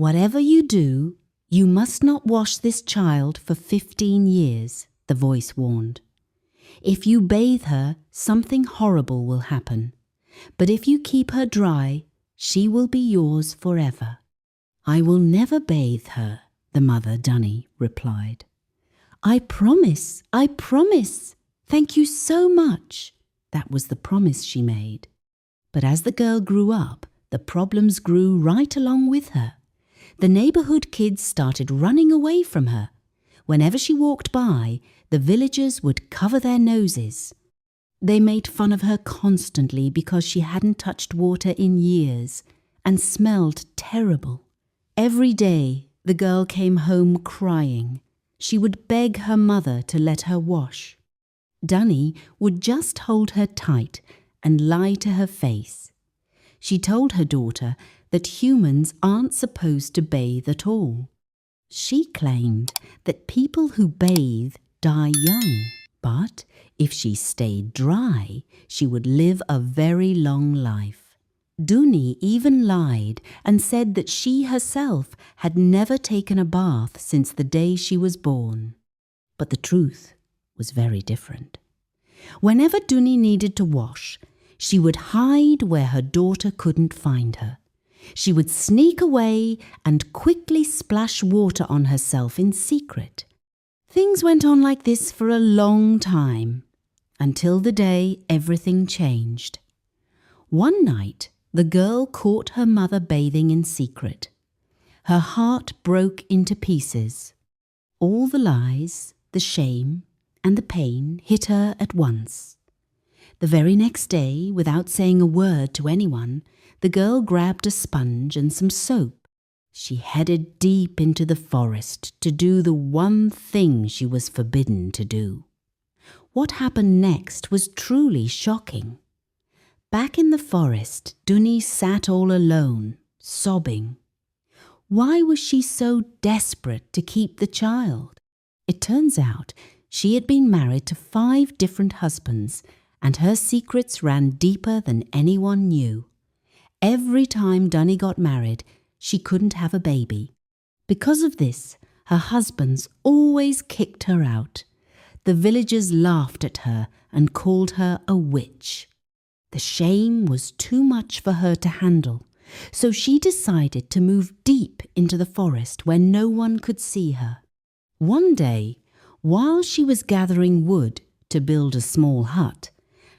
"Whatever you do, you must not wash this child for 15 years, the voice warned. "If you bathe her, something horrible will happen. But if you keep her dry, she will be yours forever." "I will never bathe her," the mother Dunny replied. "I promise, I promise. Thank you so much." That was the promise she made. But as the girl grew up, the problems grew right along with her. The neighborhood kids started running away from her. Whenever she walked by, the villagers would cover their noses. They made fun of her constantly because she hadn't touched water in years and smelled terrible. Every day, the girl came home crying. She would beg her mother to let her wash. Dunny would just hold her tight and lie to her face. She told her daughter that humans aren't supposed to bathe at all. She claimed that people who bathe die young, but if she stayed dry, she would live a very long life. Dunny even lied and said that she herself had never taken a bath since the day she was born. But the truth was very different. Whenever Dunny needed to wash, she would hide where her daughter couldn't find her. She would sneak away and quickly splash water on herself in secret. Things went on like this for a long time, until the day everything changed. One night, the girl caught her mother bathing in secret. Her heart broke into pieces. All the lies, the shame, and the pain hit her at once. The very next day, without saying a word to anyone, the girl grabbed a sponge and some soap. She headed deep into the forest to do the one thing she was forbidden to do. What happened next was truly shocking. Back in the forest, Dunny sat all alone, sobbing. Why was she so desperate to keep the child? It turns out she had been married to 5 different husbands, and her secrets ran deeper than anyone knew. Every time Dunny got married, she couldn't have a baby. Because of this, her husbands always kicked her out. The villagers laughed at her and called her a witch. The shame was too much for her to handle, so she decided to move deep into the forest where no one could see her. One day, while she was gathering wood to build a small hut,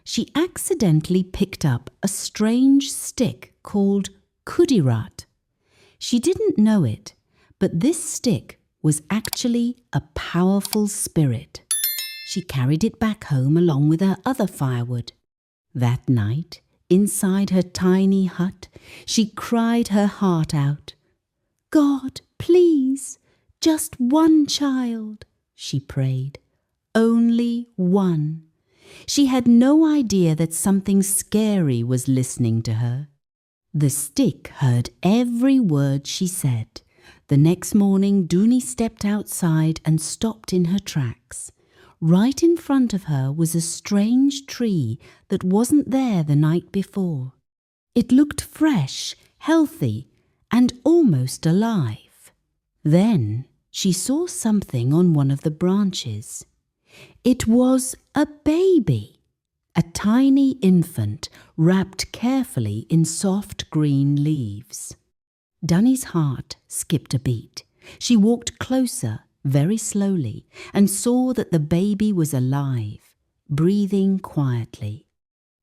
she accidentally picked up a strange stick called kudirat. She didn't know it, but this stick was actually a powerful spirit. She carried it back home along with her other firewood. That night, inside her tiny hut, she cried her heart out. "God, please, just one child," she prayed. Only one. She had no idea that something scary was listening to her. The stick heard every word she said. The next morning, Dunny stepped outside and stopped in her tracks. Right in front of her was a strange tree that wasn't there the night before. It looked fresh, healthy, and almost alive. Then she saw something on one of the branches. It was a baby, a tiny infant wrapped carefully in soft green leaves. Dunny's heart skipped a beat. She walked closer, very slowly, and saw that the baby was alive, breathing quietly.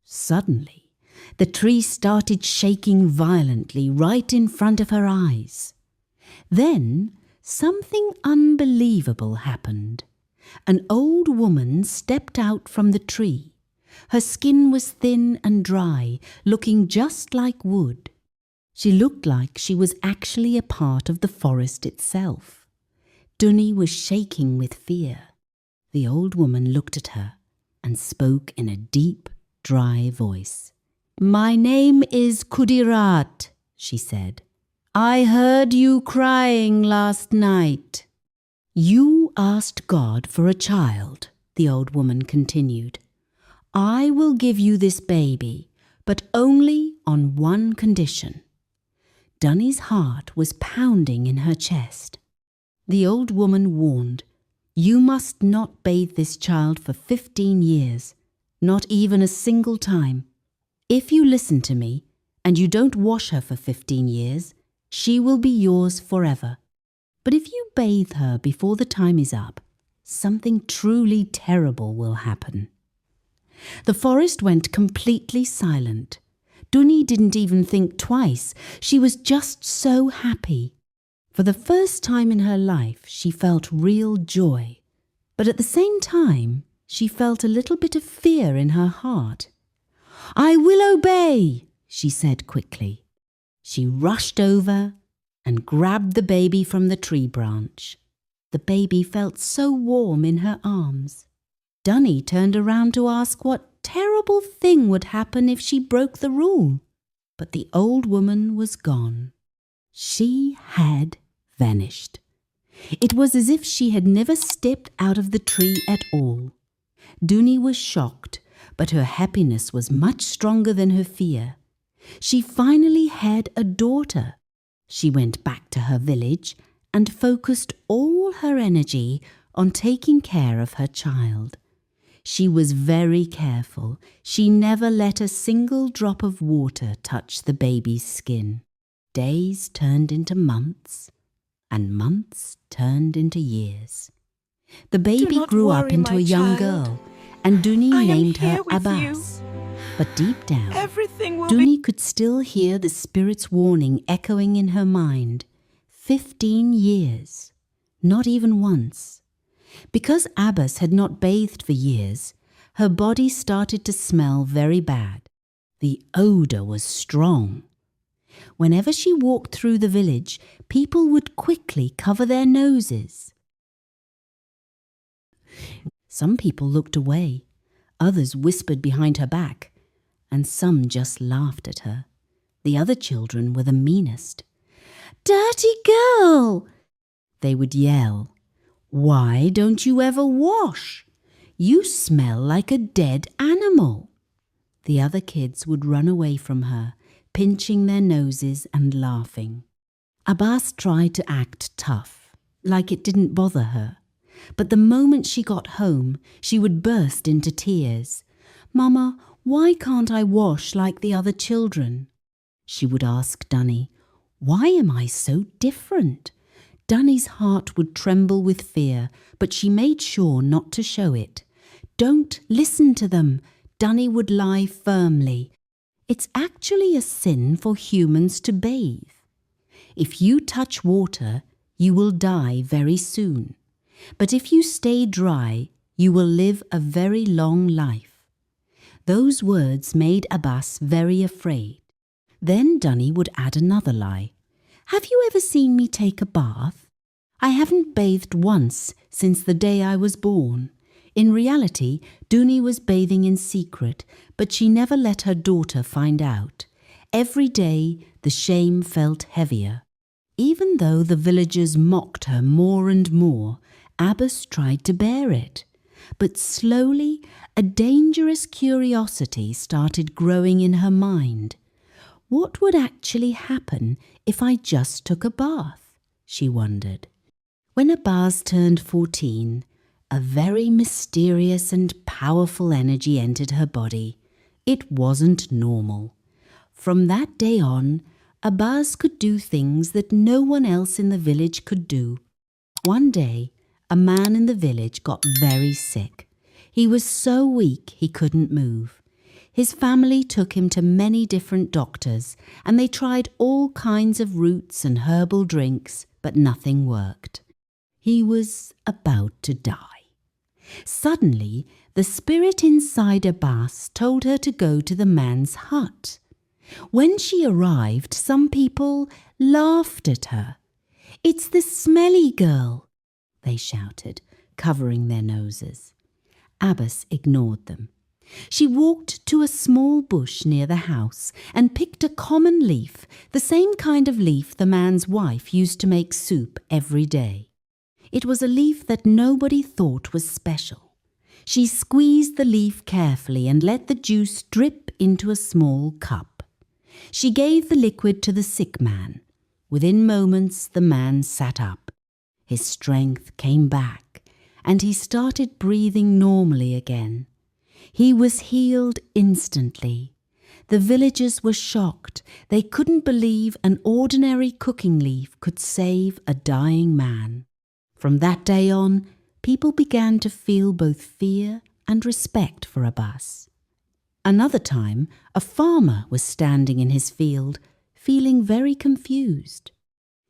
Suddenly, the tree started shaking violently right in front of her eyes. Then something unbelievable happened. An old woman stepped out from the tree. Her skin was thin and dry, looking just like wood. She looked like she was actually a part of the forest itself. Dunny was shaking with fear. The old woman looked at her and spoke in a deep, dry voice. "My name is Kudirat," she said. "I heard you crying last night." "You asked God for a child," the old woman continued. "I will give you this baby, but only on one condition. Dunny's heart was pounding in her chest. The old woman warned, "You must not bathe this child for 15 years, not even a single time. If you listen to me and you don't wash her for 15 years, she will be yours forever. But if you bathe her before the time is up, something truly terrible will happen." The forest went completely silent. Dunny didn't even think twice. She was just so happy. For the first time in her life, she felt real joy. But at the same time, she felt a little bit of fear in her heart. "I will obey," she said quickly. She rushed over and grabbed the baby from the tree branch. The baby felt so warm in her arms. Dunny turned around to ask what terrible thing would happen if she broke the rule. But the old woman was gone. She had vanished. It was as if she had never stepped out of the tree at all. Dunny was shocked, but her happiness was much stronger than her fear. She finally had a daughter. She went back to her village and focused all her energy on taking care of her child. She was very careful. She never let a single drop of water touch the baby's skin. Days turned into months, and months turned into years. The baby grew up into a young girl, and Dunny named her Abbas. But deep down, Dunny could still hear the spirit's warning echoing in her mind. 15 years. Not even once. Because Abbas had not bathed for years, her body started to smell very bad. The odour was strong. Whenever she walked through the village, people would quickly cover their noses. Some people looked away, others whispered behind her back, and some just laughed at her. The other children were the meanest. "Dirty girl!" they would yell. "Why don't you ever wash? You smell like a dead animal." The other kids would run away from her, pinching their noses and laughing. Abbas tried to act tough, like it didn't bother her. But the moment she got home, she would burst into tears. "Mama, why can't I wash like the other children?" She would ask Dunny, "Why am I so different?" Dunny's heart would tremble with fear, but she made sure not to show it. "Don't listen to them," Dunny would lie firmly. "It's actually a sin for humans to bathe. If you touch water, you will die very soon. But if you stay dry, you will live a very long life." Those words made Abbas very afraid. Then Dunny would add another lie. "Have you ever seen me take a bath? I haven't bathed once since the day I was born." In reality, Dunny was bathing in secret, but she never let her daughter find out. Every day, the shame felt heavier. Even though the villagers mocked her more and more, Abbas tried to bear it. But slowly, a dangerous curiosity started growing in her mind. What would actually happen if I just took a bath? She wondered. When Abbas turned 14, a very mysterious and powerful energy entered her body. It wasn't normal. From that day on, Abbas could do things that no one else in the village could do. One day, a man in the village got very sick. He was so weak he couldn't move. His family took him to many different doctors, and they tried all kinds of roots and herbal drinks, but nothing worked. He was about to die. Suddenly, the spirit inside Abbas told her to go to the man's hut. When she arrived, some people laughed at her. "It's the smelly girl," they shouted, covering their noses. Abbas ignored them. She walked to a small bush near the house and picked a common leaf, the same kind of leaf the man's wife used to make soup every day. It was a leaf that nobody thought was special. She squeezed the leaf carefully and let the juice drip into a small cup. She gave the liquid to the sick man. Within moments, the man sat up. His strength came back, and he started breathing normally again. He was healed instantly. The villagers were shocked. They couldn't believe an ordinary cooking leaf could save a dying man. From that day on, people began to feel both fear and respect for Abbas. Another time, a farmer was standing in his field, feeling very confused.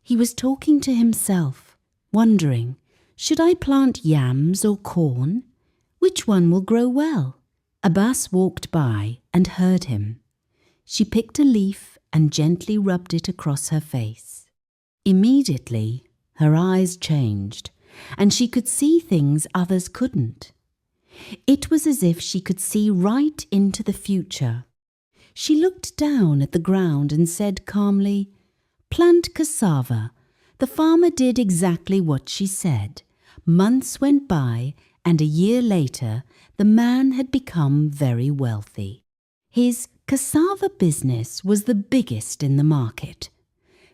He was talking to himself, wondering, should I plant yams or corn? Which one will grow well? Abbas walked by and heard him. She picked a leaf and gently rubbed it across her face. Immediately, her eyes changed, and she could see things others couldn't. It was as if she could see right into the future. She looked down at the ground and said calmly, "Plant cassava." The farmer did exactly what she said. Months went by, and a year later, the man had become very wealthy. His cassava business was the biggest in the market.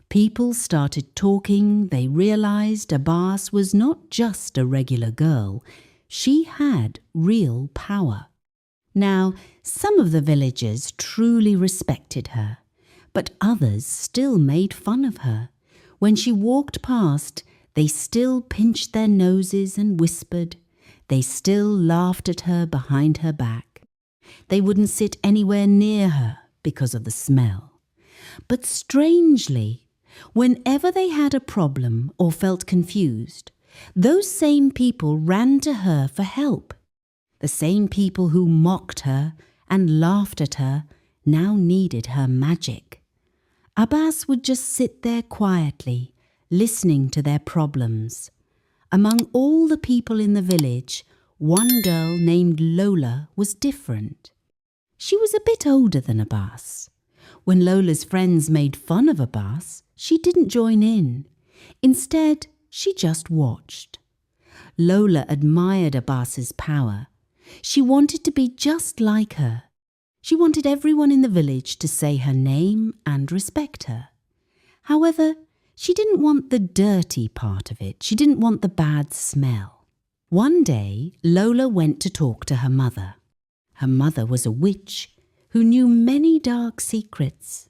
People started talking. They realized Abbas was not just a regular girl. She had real power. Now, some of the villagers truly respected her, but others still made fun of her. When she walked past, they still pinched their noses and whispered. They still laughed at her behind her back. They wouldn't sit anywhere near her because of the smell. But strangely, whenever they had a problem or felt confused, those same people ran to her for help. The same people who mocked her and laughed at her now needed her magic. Abbas would just sit there quietly, listening to their problems. Among all the people in the village, one girl named Lola was different. She was a bit older than Abbas. When Lola's friends made fun of Abbas, she didn't join in. Instead, she just watched. Lola admired Abbas's power. She wanted to be just like her. She wanted everyone in the village to say her name and respect her. However, she didn't want the dirty part of it. She didn't want the bad smell. One day, Lola went to talk to her mother. Her mother was a witch who knew many dark secrets.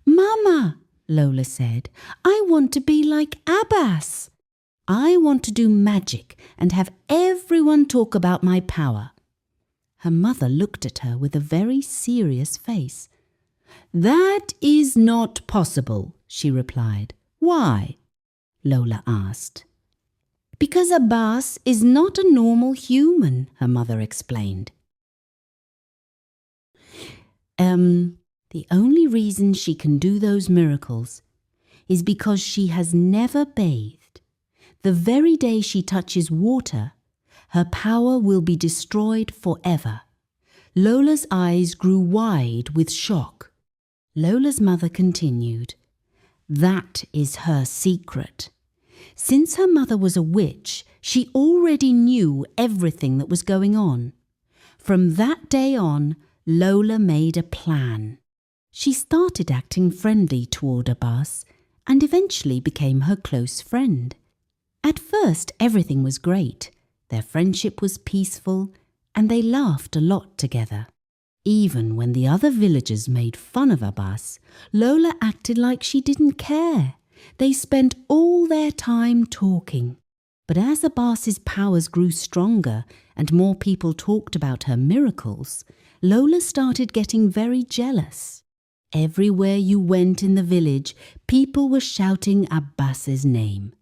"Mama," Lola said, "I want to be like Abbas. I want to do magic and have everyone talk about my power." Her mother looked at her with a very serious face. "That is not possible," she replied. "Why?" Lola asked. "Because Abbas is not a normal human," her mother explained. The only reason she can do those miracles is because she has never bathed. The very day she touches water, her power will be destroyed forever." Lola's eyes grew wide with shock. Lola's mother continued, "That is her secret. Since her mother was a witch, she already knew everything that was going on. From that day on, Lola made a plan. She started acting friendly toward Abbas and eventually became her close friend. At first, everything was great. Their friendship was peaceful and they laughed a lot together. Even when the other villagers made fun of Abbas, Lola acted like she didn't care. They spent all their time talking. But as Abbas's powers grew stronger and more people talked about her miracles, Lola started getting very jealous. Everywhere you went in the village, people were shouting Abbas's name.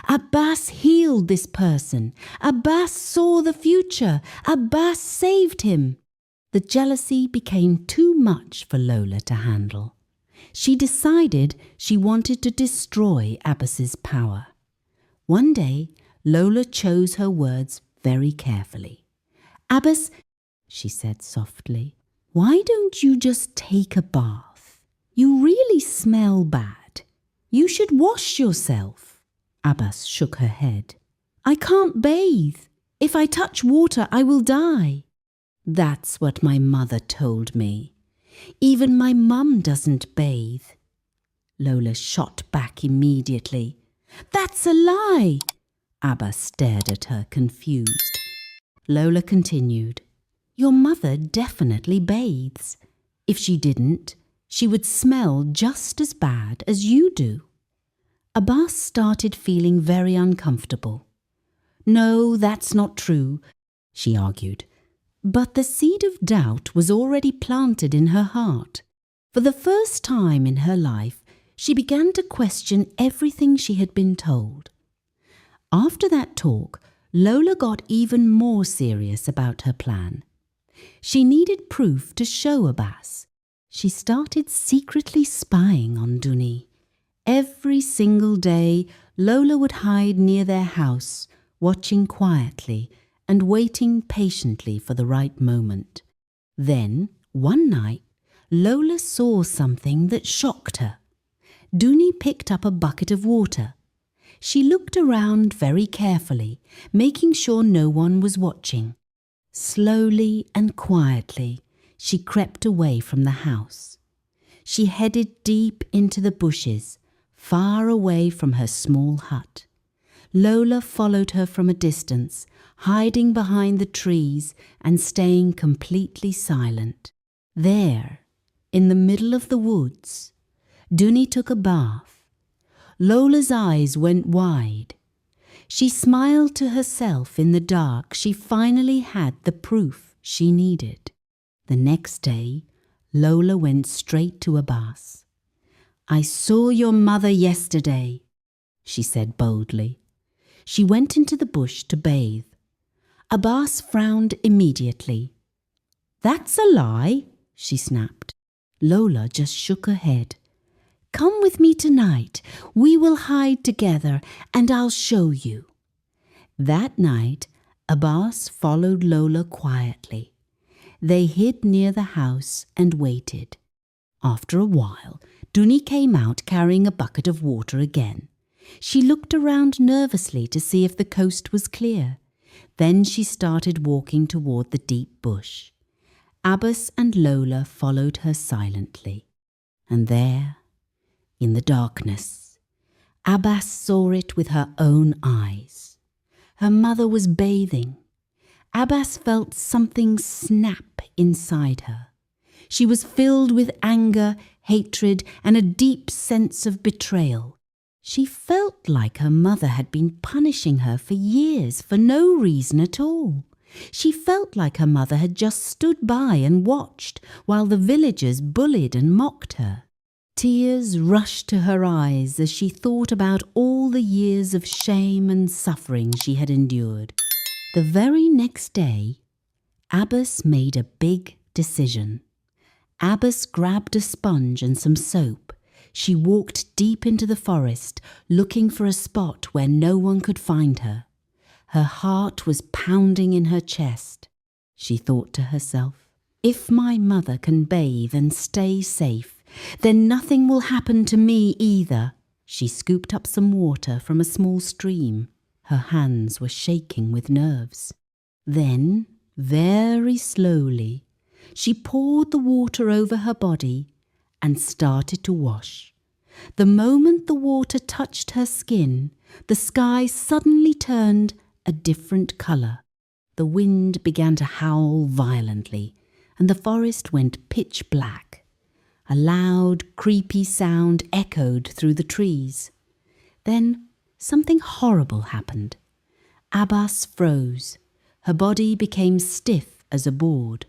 "Abbas healed this person. Abbas saw the future. Abbas saved him." The jealousy became too much for Lola to handle. She decided she wanted to destroy Abbas's power. One day, Lola chose her words very carefully. "Abbas," she said softly, "why don't you just take a bath? You really smell bad. You should wash yourself." Abbas shook her head. "I can't bathe. If I touch water, I will die." "That's what my mother told me. Even my mum doesn't bathe." Lola shot back immediately. "That's a lie!" Abba stared at her, confused. Lola continued, "Your mother definitely bathes. If she didn't, she would smell just as bad as you do." Abbas started feeling very uncomfortable. "No, that's not true," she argued. But the seed of doubt was already planted in her heart. For the first time in her life, she began to question everything she had been told. After that talk, Lola got even more serious about her plan. She needed proof to show Abbas. She started secretly spying on Duni. Every single day, Lola would hide near their house, watching quietly and waiting patiently for the right moment. Then, one night, Lola saw something that shocked her. Duni picked up a bucket of water. She looked around very carefully, making sure no one was watching. Slowly and quietly, she crept away from the house. She headed deep into the bushes, far away from her small hut. Lola followed her from a distance, hiding behind the trees and staying completely silent. There, in the middle of the woods, Duni took a bath. Lola's eyes went wide. She smiled to herself in the dark. She finally had the proof she needed. The next day, Lola went straight to Abbas. "I saw your mother yesterday," she said boldly. She went into the bush to bathe. Abbas frowned immediately. "That's a lie," she snapped. Lola just shook her head. "Come with me tonight. We will hide together and I'll show you." That night, Abbas followed Lola quietly. They hid near the house and waited. After a while, Duni came out carrying a bucket of water again. She looked around nervously to see if the coast was clear. Then she started walking toward the deep bush. Abbas and Lola followed her silently. And there, in the darkness, Abbas saw it with her own eyes. Her mother was bathing. Abbas felt something snap inside her. She was filled with anger, hatred, and a deep sense of betrayal. She felt like her mother had been punishing her for years for no reason at all. She felt like her mother had just stood by and watched while the villagers bullied and mocked her. Tears rushed to her eyes as she thought about all the years of shame and suffering she had endured. The very next day, Abbas made a big decision. Abbas grabbed a sponge and some soap. She walked deep into the forest, looking for a spot where no one could find her. Her heart was pounding in her chest. She thought to herself, "If my mother can bathe and stay safe, then nothing will happen to me either." She scooped up some water from a small stream. Her hands were shaking with nerves. Then, very slowly, she poured the water over her body and started to wash. The moment the water touched her skin, the sky suddenly turned a different color. The wind began to howl violently, and the forest went pitch black. A loud, creepy sound echoed through the trees. Then something horrible happened. Abbas froze. Her body became stiff as a board.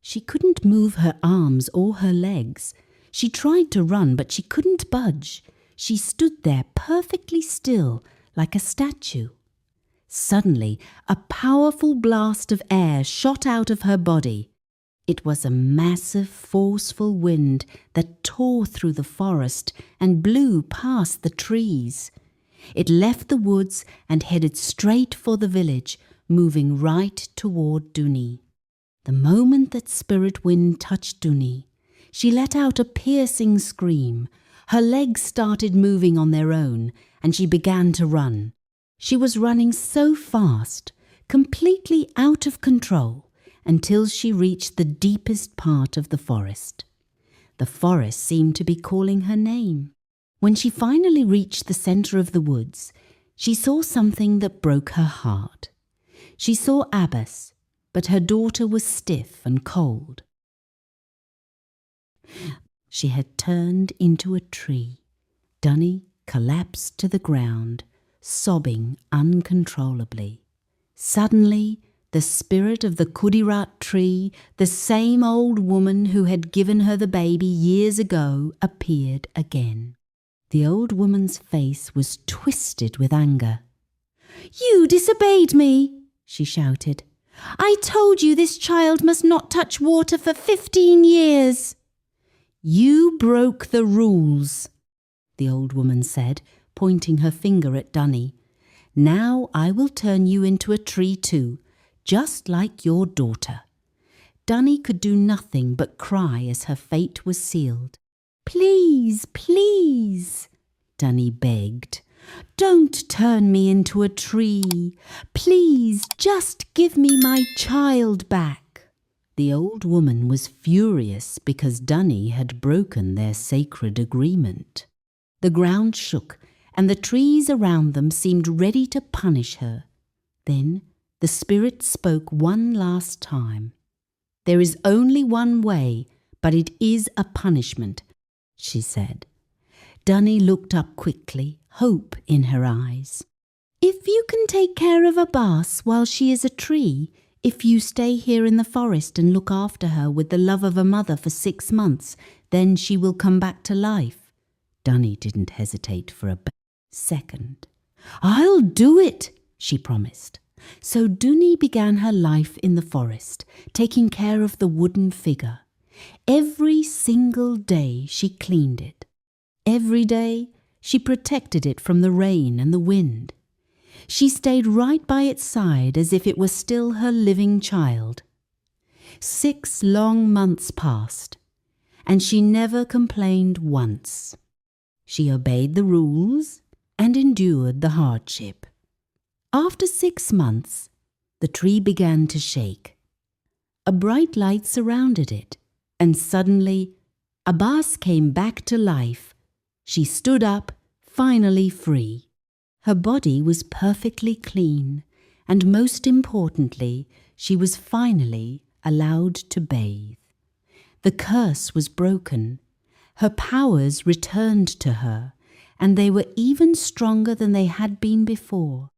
She couldn't move her arms or her legs. She tried to run, but she couldn't budge. She stood there perfectly still, like a statue. Suddenly, a powerful blast of air shot out of her body. It was a massive, forceful wind that tore through the forest and blew past the trees. It left the woods and headed straight for the village, moving right toward Duni. The moment that spirit wind touched Duni, she let out a piercing scream. Her legs started moving on their own, and she began to run. She was running so fast, completely out of control, until she reached the deepest part of the forest. The forest seemed to be calling her name. When she finally reached the center of the woods, she saw something that broke her heart. She saw Abbas, but her daughter was stiff and cold. She had turned into a tree. Dunny collapsed to the ground, sobbing uncontrollably. Suddenly, the spirit of the Kudirat tree, the same old woman who had given her the baby years ago, appeared again. The old woman's face was twisted with anger. "You disobeyed me," she shouted. "I told you this child must not touch water for 15 years. "You broke the rules," the old woman said, pointing her finger at Dunny. "Now I will turn you into a tree too, just like your daughter." Dunny could do nothing but cry as her fate was sealed. "Please, please," Dunny begged. "Don't turn me into a tree. Please, just give me my child back." The old woman was furious because Dunny had broken their sacred agreement. The ground shook, and the trees around them seemed ready to punish her. Then the spirit spoke one last time. "There is only one way, but it is a punishment," she said. Dunny looked up quickly, hope in her eyes. "If you can take care of Abbas while she is a tree, if you stay here in the forest and look after her with the love of a mother for 6 months, then she will come back to life." Dunny didn't hesitate for a second. "I'll do it," she promised. So Dunny began her life in the forest, taking care of the wooden figure. Every single day she cleaned it. Every day she protected it from the rain and the wind. She stayed right by its side as if it were still her living child. 6 long months passed, and she never complained once. She obeyed the rules and endured the hardship. After 6 months, the tree began to shake. A bright light surrounded it, and suddenly Abbas came back to life. She stood up, finally free. Her body was perfectly clean, and most importantly, she was finally allowed to bathe. The curse was broken. Her powers returned to her, and they were even stronger than they had been before.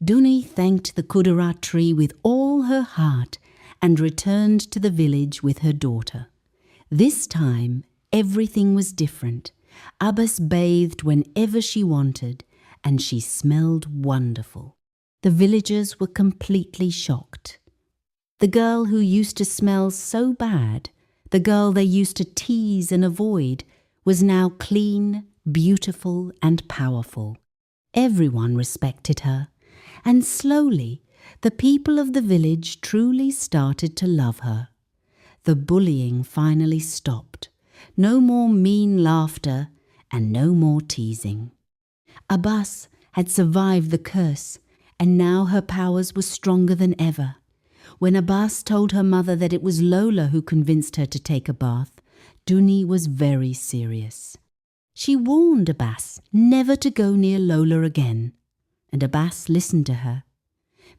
Dunny thanked the Kudirat tree with all her heart and returned to the village with her daughter. This time, everything was different. Abbas bathed whenever she wanted, and she smelled wonderful. The villagers were completely shocked. The girl who used to smell so bad, the girl they used to tease and avoid, was now clean, beautiful, and powerful. Everyone respected her, and slowly the people of the village truly started to love her. The bullying finally stopped. No more mean laughter and no more teasing. Abbas had survived the curse, and now her powers were stronger than ever. When Abbas told her mother that it was Lola who convinced her to take a bath, Dunny was very serious. She warned Abbas never to go near Lola again, and Abbas listened to her.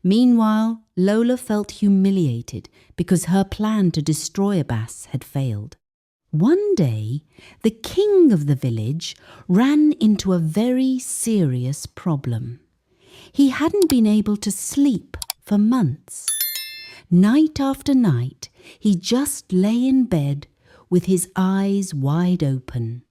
Meanwhile, Lola felt humiliated because her plan to destroy Abbas had failed. One day, the king of the village ran into a very serious problem. He hadn't been able to sleep for months. Night after night, he just lay in bed with his eyes wide open.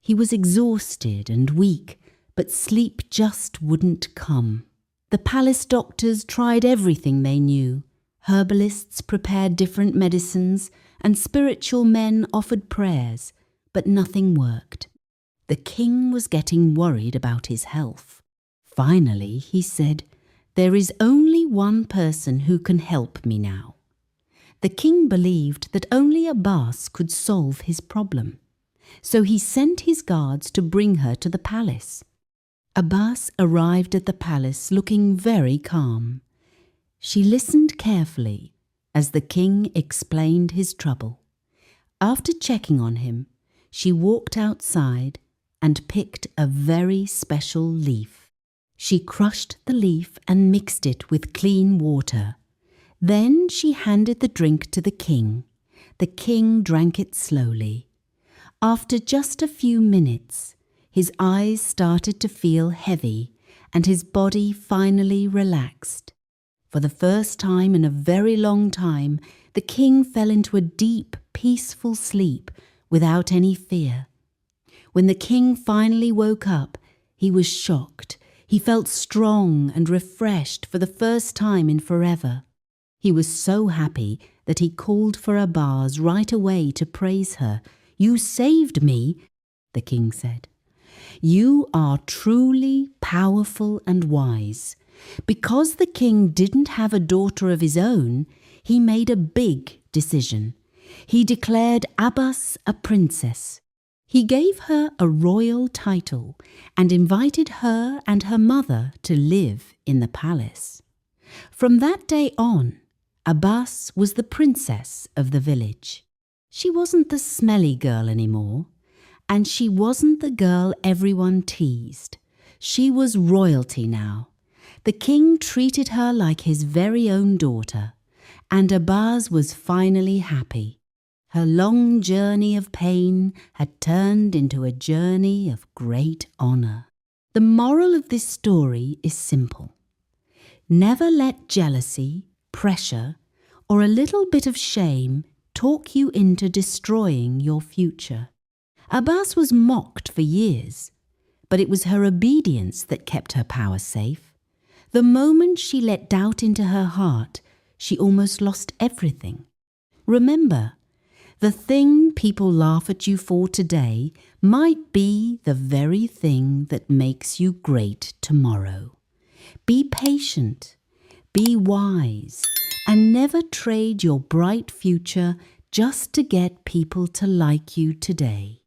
He was exhausted and weak, but sleep just wouldn't come. The palace doctors tried everything they knew. Herbalists prepared different medicines, and spiritual men offered prayers, but nothing worked. The king was getting worried about his health. Finally, he said, "There is only one person who can help me now." The king believed that only Abbas could solve his problem, so he sent his guards to bring her to the palace. Abbas arrived at the palace looking very calm. She listened carefully as the king explained his trouble. After checking on him, she walked outside, and picked a very special leaf. She crushed the leaf and mixed it with clean water. Then she handed the drink to the king. The king drank it slowly. After just a few minutes, his eyes started to feel heavy and his body finally relaxed. For the first time in a very long time, the king fell into a deep, peaceful sleep without any fear. When the king finally woke up, he was shocked. He felt strong and refreshed for the first time in forever. He was so happy that he called for Abaz right away to praise her. "You saved me," the king said. "You are truly powerful and wise." Because the king didn't have a daughter of his own, he made a big decision. He declared Abbas a princess. He gave her a royal title and invited her and her mother to live in the palace. From that day on, Abbas was the princess of the village. She wasn't the smelly girl anymore, and she wasn't the girl everyone teased. She was royalty now. The king treated her like his very own daughter, and Abbas was finally happy. Her long journey of pain had turned into a journey of great honor. The moral of this story is simple. Never let jealousy, pressure, or a little bit of shame talk you into destroying your future. Abbas was mocked for years, but it was her obedience that kept her power safe. The moment she let doubt into her heart, she almost lost everything. Remember, the thing people laugh at you for today might be the very thing that makes you great tomorrow. Be patient, be wise, and never trade your bright future just to get people to like you today.